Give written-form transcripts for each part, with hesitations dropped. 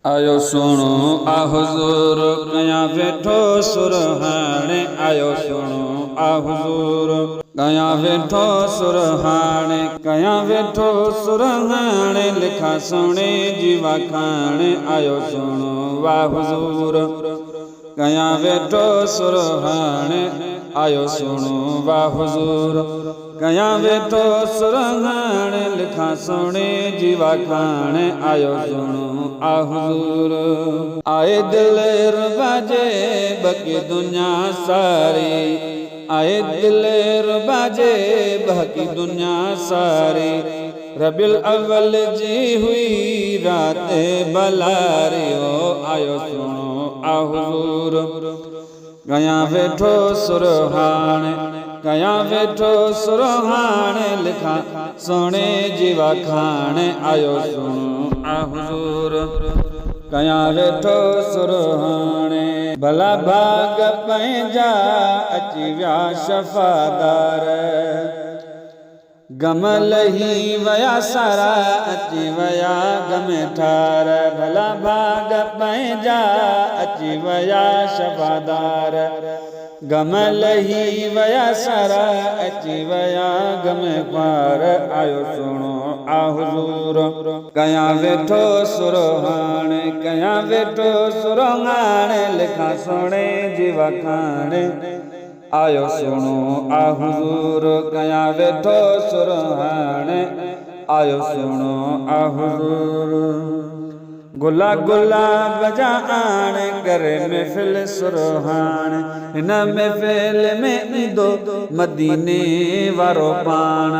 आयो सुनो आ हुजूर कया वेठो सुरहाने आयो सुनो आ हुजूर कया वेठो सुरहाने कया वेठो सुरहाने लिखा सुने जीवा खाने आयो सुनो वा हुजूर कया वेठो सुरहाने आयो सुनो वा हुजूर कया वेठो सुरहाने लिखा सुने जीवा खाने आयो सुनो आ हुजूर आए दिल रुबाजे बकी दुनिया सारी आए दिल रुबाजे बकी दुनिया सारी रबिल अव्वल जी हुई रात बलारी ओ आयो सुनो आ हुजूर कया वेठो सुरहाने कया वेठो सुरहाने लिखा सोने जीवा खाने आयो सुनो आ हुजूर कया वेठो सुरहाने भला भाग पंहिंजा अची विया शफ़ादार गम लही वया सारा अची वया गम ठार भला भाग पंहिंजा अची वया शफ़ादार गम लही वया सारा अची वया गम पार आयो सुनो आ हुजूर कया वेठो सुरहाने कया वेठो सुरहाने लिखा सुने जीवा खाने आयो सुनो आ हुजूर कया वेठो सुरहाने आयो सुनो आ हुजूर गुला गुलाब जा आण करे महफिल सुरहान हिन महफिल में ईंदो मदीने वारो पाण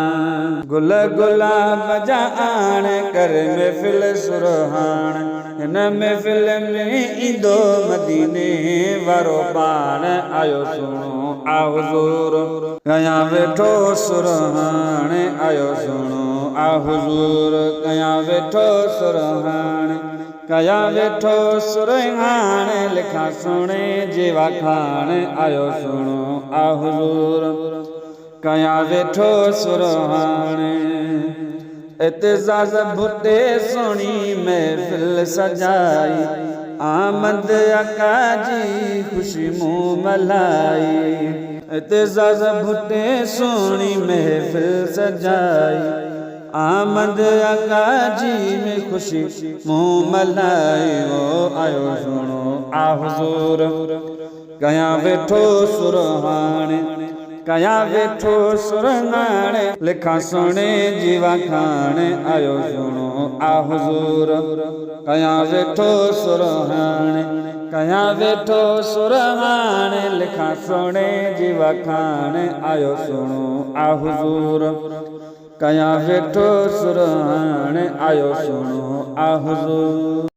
गुल गुलाब जा आण करे महफिल सुरहान हिन महफिल में ईंदो मदीने वारो पाण आयो सुनो आ हुजूर कया वेठो सुरहान आयो सुनो आ हुजूर कया वेठो सुरहान कया वेठो सुरहाने लिखा सुने जीवा खाने आयो सुनो आ हुजूर कया वेठो सुरहाने एतिज़ाज़ भुते सोनी महफिल सजाई आमद आका जी खुशी मुँह मलाई एतिज़ाज़ भुते सोनी महफिल सजाई आमद आका जी में खुशी मुँह मलाई ओ आयो सुनो आ हुजूर कया वेठो सुरहाने कया वेठो सुरहाने लिखा सुने जीवा खाने आयो सुनो आ हुजूर कया वेठो सुरहाने कया वेठो सुरहाने लिखा सुने जीवा खाने आयो सुनो आ हुजूर कया वेठो सुरहाने आयो सुनो आ हुजूर।